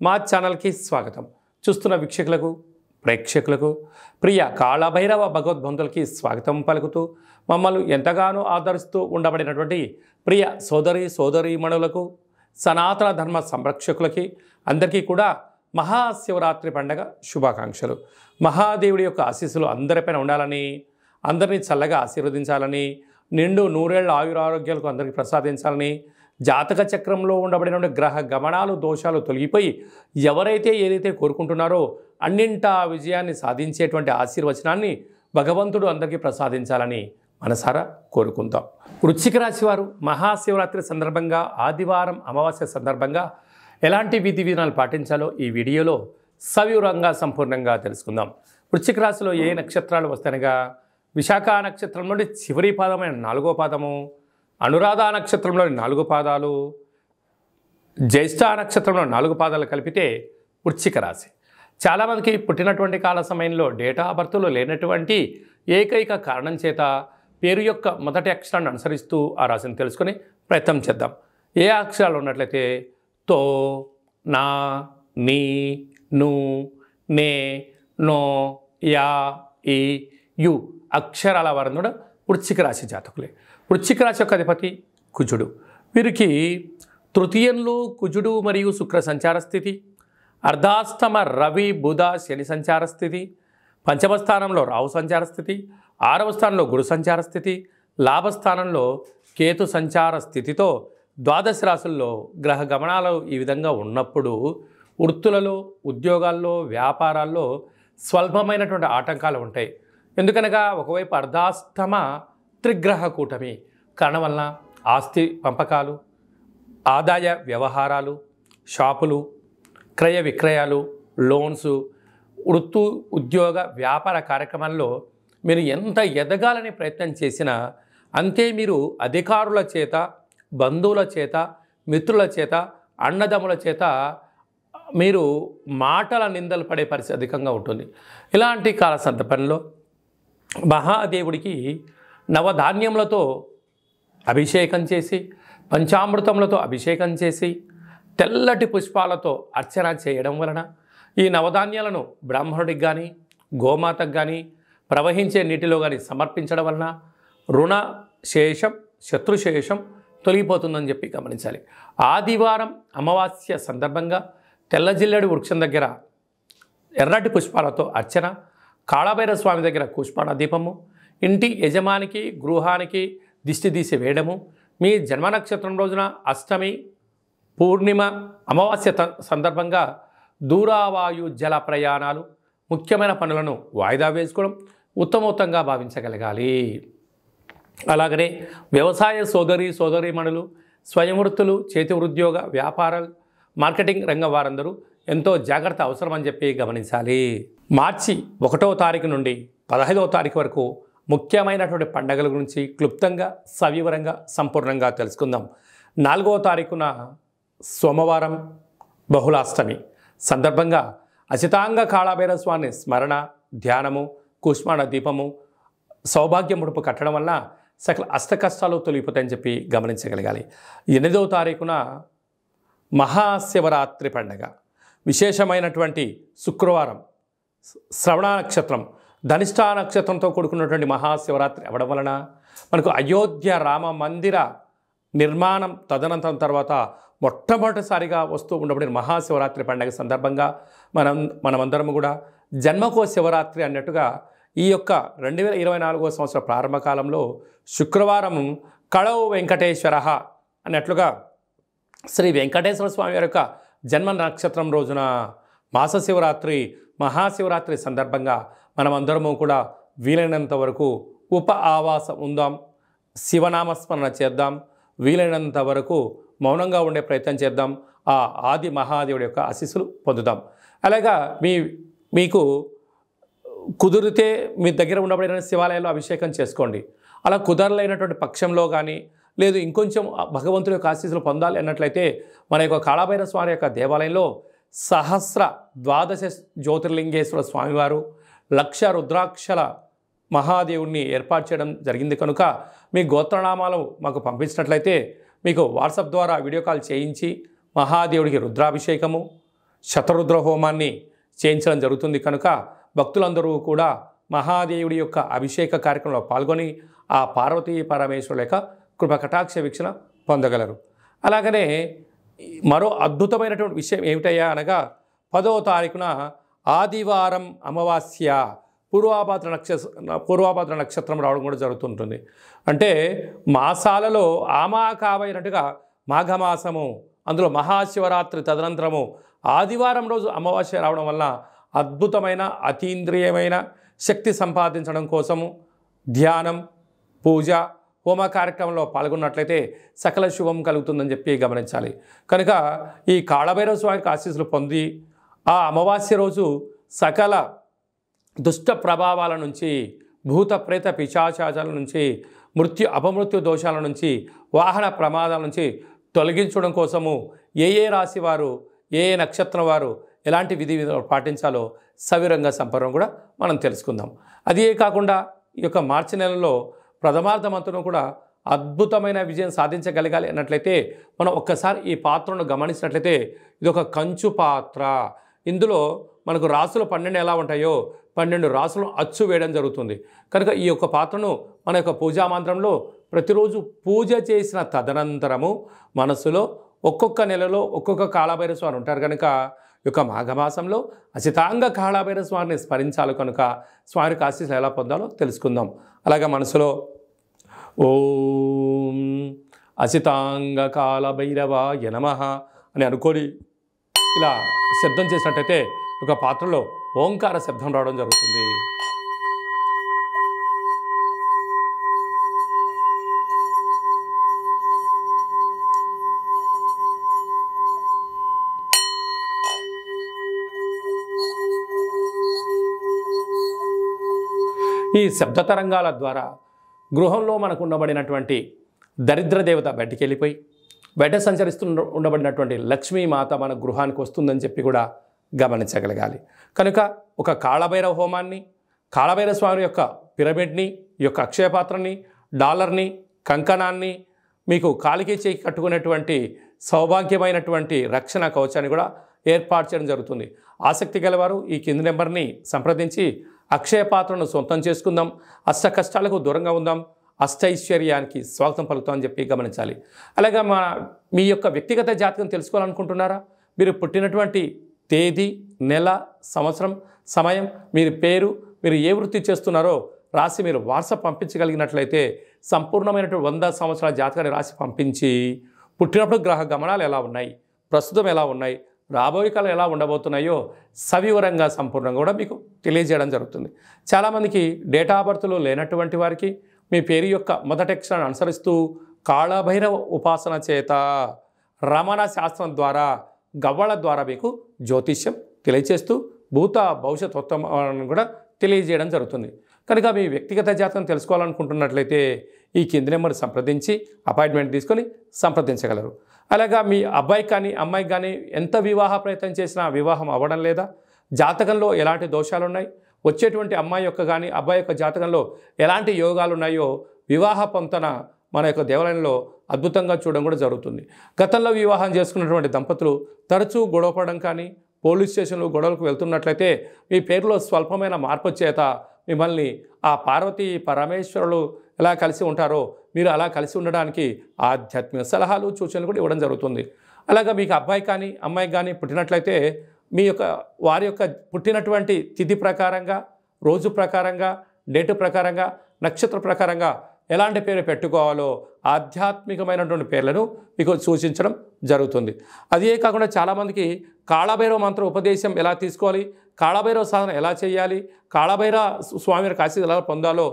మా ఛానల్కి స్వాగతం. చూస్తున్న వీక్షకులకు ప్రేక్షకులకు ప్రియ కాళభైరవ భగవద్బంధులకి స్వాగతం పలుకుతూ మమ్మల్ని ఎంతగానో ఆదరిస్తూ ఉండబడినటువంటి ప్రియ సోదరీమణులకు సనాతన ధర్మ సంరక్షకులకి అందరికీ కూడా మహాశివరాత్రి పండగ శుభాకాంక్షలు. మహాదేవుడి యొక్క ఆశీస్సులు అందరిపైన ఉండాలని, అందరినీ చల్లగా ఆశీర్వదించాలని, నిండు నూరేళ్ల ఆయురారోగ్యాలకు అందరికీ ప్రసాదించాలని, జాతక చక్రంలో ఉండబడిన గ్రహ గమనాలు దోషాలు తొలగిపోయి ఎవరైతే ఏదైతే కోరుకుంటున్నారో అన్నింటా విజయాన్ని సాధించేటువంటి ఆశీర్వచనాన్ని భగవంతుడు అందరికీ ప్రసాదించాలని మనసారా కోరుకుందాం. వృశ్చిక రాశి వారు మహాశివరాత్రి సందర్భంగా ఆదివారం అమావాస్య సందర్భంగా ఎలాంటి విధి విధానాలు పాటించాలో ఈ వీడియోలో సవివరంగా సంపూర్ణంగా తెలుసుకుందాం. వృశ్చిక రాశిలో ఏ నక్షత్రాలు వస్తాయనగా విశాఖ నక్షత్రం నుండి చివరి పాదమైన 4వ పాదము, అనురాధ నక్షత్రంలోని 4 పాదాలు, జ్యేష్ఠ నక్షత్రంలో 4 పాదాలు కలిపితే వృశ్చిక రాశి. చాలామందికి పుట్టినటువంటి కాల సమయంలో డేటా ఆఫ్ బర్త్లో లేనటువంటి ఏకైక కారణం చేత పేరు యొక్క మొదటి అక్షరాన్ని అనుసరిస్తూ ఆ రాశిని తెలుసుకొని ప్రయత్నం చేద్దాం. ఏ అక్షరాలు ఉన్నట్లయితే తో, నా, నీ, ను, నే, నో, యా, ఈ, యు అక్షరాల వారంలో వృశ్చిక రాశి జాతకులే. వృశ్చిక రాశి యొక్క అధిపతి కుజుడు. వీరికి తృతీయంలో కుజుడు మరియు శుక్ర సంచార స్థితి, అర్ధాష్టమ రవి బుధ శని సంచార స్థితి, పంచమ స్థానంలో రాహు సంచార స్థితి, 6వ స్థానంలో గురు సంచార స్థితి, లాభస్థానంలో కేతు సంచార స్థితితో ద్వాదశ రాశుల్లో గ్రహ గమనాలు ఈ విధంగా ఉన్నప్పుడు వృత్తులలో, ఉద్యోగాల్లో, వ్యాపారాల్లో స్వల్పమైనటువంటి ఆటంకాలు ఉంటాయి. ఎందుకనగా ఒకవైపు అర్ధాష్టమ త్రిగ్రహ కూటమి కారణం వలన ఆస్తి పంపకాలు, ఆదాయ వ్యవహారాలు, షాపులు, క్రయ విక్రయాలు, లోన్స్, వృత్తు ఉద్యోగ వ్యాపార కార్యక్రమాల్లో మీరు ఎంత ఎదగాలని ప్రయత్నం చేసినా అంతే మీరు అధికారుల చేత, బంధువుల చేత, మిత్రుల చేత, అన్నదమ్ముల చేత మీరు మాటల నిందలు పడే పరిస్థితి అధికంగా ఉంటుంది. ఇలాంటి కాల సందర్భంలో మహాదేవుడికి నవధాన్యములతో అభిషేకం చేసి, పంచామృతములతో అభిషేకం చేసి, తెల్లటి పుష్పాలతో అర్చన చేయడం వలన ఈ నవధాన్యాలను బ్రాహ్మణుడికి కానీ, గోమాతకు కానీ, ప్రవహించే నీటిలో కానీ సమర్పించడం వలన రుణ శేషం, శత్రుశేషం తొలగిపోతుందని చెప్పి గమనించాలి. ఆదివారం అమావాస్య సందర్భంగా తెల్ల జిల్లెడు వృక్షం దగ్గర ఎర్రటి పుష్పాలతో అర్చన, కాళభైరవ స్వామి దగ్గర పుష్పాణ దీపము, ఇంటి యజమానికి గృహానికి దిష్టి తీసి వేయడము, మీ జన్మ నక్షత్రం రోజున అష్టమి, పూర్ణిమ, అమావాస్య సందర్భంగా దూరావాయు జల ప్రయాణాలు, ముఖ్యమైన పనులను వాయిదా వేసుకోవడం ఉత్తమోత్తంగా భావించగలగాలి. అలాగనే వ్యవసాయ సోదరీమణులు, స్వయం వృత్తులు, చేతి ఉద్యోగ వ్యాపారాలు, మార్కెటింగ్ రంగం వారందరూ ఎంతో జాగ్రత్త అవసరం అని చెప్పి గమనించాలి. మార్చి 1వ తారీఖు నుండి 15వ తారీఖు వరకు ముఖ్యమైనటువంటి పండుగల గురించి క్లుప్తంగా సవివరంగా సంపూర్ణంగా తెలుసుకుందాం. 4వ తారీఖున సోమవారం బహుళాష్టమి సందర్భంగా అచితాంగ కాళభైరవ స్వామి స్మరణ, ధ్యానము, కుష్మాణ దీపము, సౌభాగ్య ముడుపు కట్టడం వల్ల సకల అష్టకష్టాలు తొలగిపోతాయని చెప్పి గమనించగలగాలి. 8వ తారీఖున మహాశివరాత్రి పండగ విశేషమైనటువంటి శుక్రవారం, శ్రవణ నక్షత్రం, ధనిష్ఠా నక్షత్రంతో కూడుకున్నటువంటి మహాశివరాత్రి అవ్వడం వలన మనకు అయోధ్య రామ మందిర నిర్మాణం తదనంతరం తర్వాత మొట్టమొదటిసారిగా వస్తూ ఉండబడిన మహాశివరాత్రి పండుగ సందర్భంగా మనమందరం కూడా జన్మకో శివరాత్రి అన్నట్టుగా ఈ యొక్క 2024వ సంవత్సర ప్రారంభ కాలంలో శుక్రవారం కళౌ వెంకటేశ్వర అన్నట్లుగా శ్రీ వెంకటేశ్వర స్వామి వారి యొక్క జన్మ నక్షత్రం రోజున మాస శివరాత్రి, మహాశివరాత్రి సందర్భంగా మనమందరము కూడా వీలైనంత వరకు ఉప ఆవాసం ఉందాం, శివనామస్మరణ చేద్దాం, వీలైనంత వరకు మౌనంగా ఉండే ప్రయత్నం చేద్దాం. ఆ ఆది మహాదేవుడి యొక్క ఆశీస్సులు పొందుదాం. అలాగా మీకు కుదిరితే మీ దగ్గర ఉండబడిన శివాలయంలో అభిషేకం చేసుకోండి. అలా కుదరలేనటువంటి పక్షంలో కానీ, లేదు ఇంకొంచెం భగవంతుడి యొక్క ఆశీస్సులు పొందాలి అన్నట్లయితే మన యొక్క కాళభైరవ స్వామి యొక్క దేవాలయంలో సహస్ర ద్వాదశ జ్యోతిర్లింగేశ్వర స్వామివారు, 1,00,000 రుద్రాక్షల మహాదేవుడిని ఏర్పాటు చేయడం జరిగింది కనుక మీ గోత్రనామాలు మాకు పంపించినట్లయితే మీకు వాట్సాప్ ద్వారా వీడియో కాల్ చేయించి మహాదేవుడికి రుద్రాభిషేకము, శతరుద్ర హోమాన్ని చేయించడం జరుగుతుంది. కనుక భక్తులందరూ కూడా మహాదేవుడి యొక్క అభిషేక కార్యక్రమంలో పాల్గొని ఆ పార్వతీ పరమేశ్వరుల యొక్క కృప కటాక్ష వీక్షణ పొందగలరు. అలాగనే మరో అద్భుతమైనటువంటి విషయం ఏమిటయ్యా అనగా 10వ తారీఖున ఆదివారం అమావాస్య పూర్వాభాద్ర నక్షత్రం రావడం కూడా జరుగుతుంటుంది. అంటే మాసాలలో ఆమాకావైనట్టుగా మాఘమాసము, అందులో మహాశివరాత్రి తదనంతరము ఆదివారం రోజు అమావాస్య రావడం వల్ల అద్భుతమైన అతీంద్రియమైన శక్తి సంపాదించడం కోసము ధ్యానం, పూజ, హోమ కార్యక్రమంలో పాల్గొన్నట్లయితే సకల శుభం కలుగుతుందని చెప్పి గమనించాలి. కనుక ఈ కాళభైరవ స్వామికి ఆశీస్సులు పొంది ఆ అమావాస్య రోజు సకల దుష్ట ప్రభావాల నుంచి, భూత ప్రేత పిశాచాల నుంచి, అపమృత్యు దోషాల నుంచి, వాహన ప్రమాదాల నుంచి తొలగించడం కోసము ఏ రాశి వారు, ఏ నక్షత్రం వారు ఎలాంటి విధి విధాలు పాటించాలో సవిరంగా సంపర్కం కూడా మనం తెలుసుకుందాం. అదే కాకుండా ఈ యొక్క మార్చి నెలలో ప్రథమార్థమంతను కూడా అద్భుతమైన విజయం సాధించగలగాలి అన్నట్లయితే మనం ఒక్కసారి ఈ పాత్రను గమనించినట్లయితే ఇది ఒక కంచు పాత్ర. ఇందులో మనకు రాసులు 12 ఎలా ఉంటాయో 12 రాసులను అచ్చు వేయడం జరుగుతుంది. కనుక ఈ యొక్క పాత్రను మన యొక్క పూజా మంత్రంలో ప్రతిరోజు పూజ చేసిన తదనంతరము మనసులో ఒక్కొక్క నెలలో ఒక్కొక్క కాళభైరవ స్వామి ఉంటారు కనుక ఈ యొక్క మాఘమాసంలో అసితాంగ కాళభైరవ స్వామిని స్మరించాలి. కనుక స్వామికి ఆశీస్సులు ఎలా పొందాలో తెలుసుకుందాం. అలాగే మనసులో ఓం అసితాంగ కాళభైరవాయ నమః అని అనుకొని ఇలా శబ్దం చేసినట్టయితే ఒక పాత్రలో ఓంకార శబ్దం రావడం జరుగుతుంది. ఈ శబ్ద తరంగాల ద్వారా గృహంలో మనకు ఉండబడినటువంటి దరిద్ర దేవత బయటికి వెళ్ళిపోయి బయట సంచరిస్తూ ఉండబడినటువంటి లక్ష్మీమాత మన గృహానికి వస్తుందని చెప్పి కూడా గమనించగలగాలి. కనుక ఒక కాళభైరవ హోమాన్ని, కాళభైరవ స్వామి యొక్క పిరమిడ్ని, ఈ యొక్క అక్షయపాత్రని, డాలర్ని, కంకణాన్ని, మీకు కాలికి చేయి కట్టుకునేటువంటి సౌభాగ్యమైనటువంటి రక్షణ కవచాన్ని కూడా ఏర్పాటు చేయడం జరుగుతుంది. ఆసక్తి గలవారు ఈ కింది నెంబర్ని సంప్రదించి అక్షయ పాత్రను సొంతం చేసుకుందాం, అష్ట కష్టాలకు దూరంగా ఉందాం, అష్టైశ్వర్యానికి స్వాగతం పలుకుతామని చెప్పి గమనించాలి. అలాగే మీ యొక్క వ్యక్తిగత జాతకం తెలుసుకోవాలనుకుంటున్నారా? మీరు పుట్టినటువంటి తేదీ, నెల, సంవత్సరం, సమయం, మీరు పేరు, మీరు ఏ వృత్తి చేస్తున్నారో రాసి మీరు వాట్సాప్ పంపించగలిగినట్లయితే సంపూర్ణమైనటువంటి 100 సంవత్సరాల జాతకాన్ని రాసి పంపించి పుట్టినప్పుడు గ్రహ గమనాలు ఎలా ఉన్నాయి, ప్రస్తుతం ఎలా ఉన్నాయి, రాబోయే కాలం ఎలా ఉండబోతున్నాయో సవివరంగా సంపూర్ణంగా కూడా మీకు తెలియజేయడం జరుగుతుంది. చాలామందికి డేటా ఆఫ్ బర్త్లు లేనటువంటి వారికి మీ పేరు యొక్క మొదటి అక్షరాన్ని అనుసరిస్తూ కాళభైరవ ఉపాసన చేత, రమణ శాస్త్రం ద్వారా, గవ్వళ ద్వారా మీకు జ్యోతిష్యం తెలియజేస్తూ భూత భవిష్యత్ ఉత్తమాలను కూడా తెలియజేయడం జరుగుతుంది. కనుక మీ వ్యక్తిగత జాతకం తెలుసుకోవాలనుకుంటున్నట్లయితే ఈ కింది నెంబర్ సంప్రదించి అపాయింట్మెంట్ తీసుకొని సంప్రదించగలరు. అలాగా మీ అబ్బాయికి కానీ అమ్మాయికి కానీ ఎంత వివాహ ప్రయత్నం చేసినా వివాహం అవ్వడం లేదా, జాతకంలో ఎలాంటి దోషాలు ఉన్నాయి, వచ్చేటువంటి అమ్మాయి యొక్క కానీ అబ్బాయి యొక్క జాతకంలో ఎలాంటి యోగాలు ఉన్నాయో వివాహ పొంతన మన యొక్క దేవాలయంలో అద్భుతంగా చూడడం కూడా జరుగుతుంది. గతంలో వివాహం చేసుకున్నటువంటి దంపతులు తరచూ గొడవపడడం కానీ, పోలీస్ స్టేషన్లు గొడవలకు వెళ్తున్నట్లయితే మీ పేరులో స్వల్పమైన మార్పు చేత మిమ్మల్ని ఆ పార్వతీ పరమేశ్వరులు ఎలా కలిసి ఉంటారో మీరు అలా కలిసి ఉండడానికి ఆధ్యాత్మిక సలహాలు, సూచనలు కూడా ఇవ్వడం జరుగుతుంది. అలాగే మీకు అబ్బాయి కానీ అమ్మాయికి కానీ పుట్టినట్లయితే మీ యొక్క వారి యొక్క పుట్టినటువంటి తిథి ప్రకారంగా, రోజు ప్రకారంగా, డేటు ప్రకారంగా, నక్షత్ర ప్రకారంగా ఎలాంటి పేరు పెట్టుకోవాలో ఆధ్యాత్మికమైనటువంటి పేర్లను మీకు సూచించడం జరుగుతుంది. అదే కాకుండా చాలామందికి కాళభైరవ మంత్ర ఉపదేశం ఎలా తీసుకోవాలి, కాళభైరవ సాధన ఎలా చేయాలి, కాళభైరవ స్వామి వారి ఆశీస్సులు ఎలా పొందాలో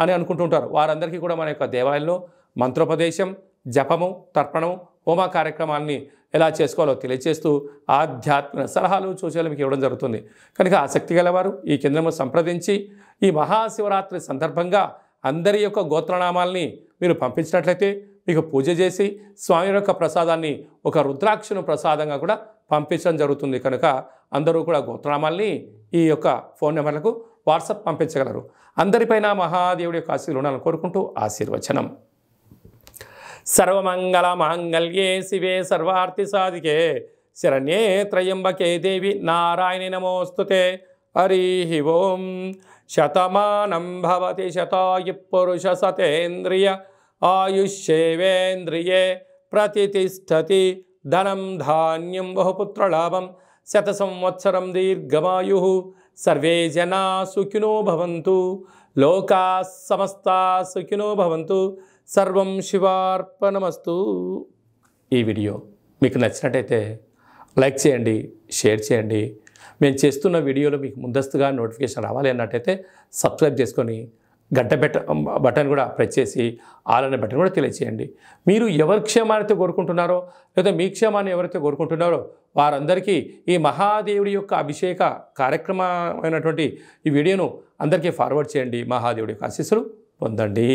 అని అనుకుంటుంటారు. వారందరికీ కూడా మన యొక్క దేవాలయంలో మంత్రోపదేశం, జపము, తర్పణము, హోమ కార్యక్రమాన్ని ఎలా చేసుకోవాలో తెలియజేస్తూ ఆధ్యాత్మిక సలహాలు, సూచనలు మీకు ఇవ్వడం జరుగుతుంది. కనుక ఆసక్తి గలవారు ఈ కేంద్రము సంప్రదించి ఈ మహాశివరాత్రి సందర్భంగా అందరి యొక్క గోత్రనామాల్ని మీరు పంపించినట్లయితే మీకు పూజ చేసి స్వామి యొక్క ప్రసాదాన్ని ఒక రుద్రాక్షను ప్రసాదంగా కూడా పంపించడం జరుగుతుంది. కనుక అందరూ కూడా గోత్రనామాల్ని ఈ యొక్క ఫోన్ నెంబర్లకు వాట్సాప్ పంపించగలరు. అందరిపైన మహాదేవుడి యొక్క ఆశీర్వాదాలు ఉండాలని కోరుకుంటూ ఆశీర్వచనం. సర్వమంగళ మాంగళ్యే శివే సర్వార్థి సాధికే శరణ్యే త్రయంబకే దేవి నారాయణి నమోస్తుతే. హరి ఓం. శతమానం భవతి శతాయు పురుష సతేంద్రియ ఆయుష్యేవేంద్రియే ప్రతిష్టతి. ధనం ధాన్యం బహుపుత్రలాభం శత సంవత్సరం దీర్ఘమాయు. సర్వే జనా సుఖినో భవంతు. లోకా సమస్తా సుఖినో భవంతు. సర్వం శివార్పణమస్తు. ఈ వీడియో మీకు నచ్చినట్టయితే లైక్ చేయండి, షేర్ చేయండి. మేము చేస్తున్న వీడియోలు మీకు ముందస్తుగా నోటిఫికేషన్ రావాలి అన్నట్టయితే సబ్స్క్రైబ్ చేసుకొని గంట బటన్ కూడా ప్రెస్ చేసి ఆల్ అనే బటన్ కూడా తెలియచేయండి. మీరు ఎవరి క్షేమాన్ని కోరుకుంటున్నారో లేదా మీ క్షేమాన్ని ఎవరైతే కోరుకుంటున్నారో వారందరికీ ఈ మహాదేవుడి యొక్క అభిషేక కార్యక్రమమైనటువంటి ఈ వీడియోను అందరికీ ఫార్వర్డ్ చేయండి. మహాదేవుడి యొక్క ఆశీస్సులు పొందండి.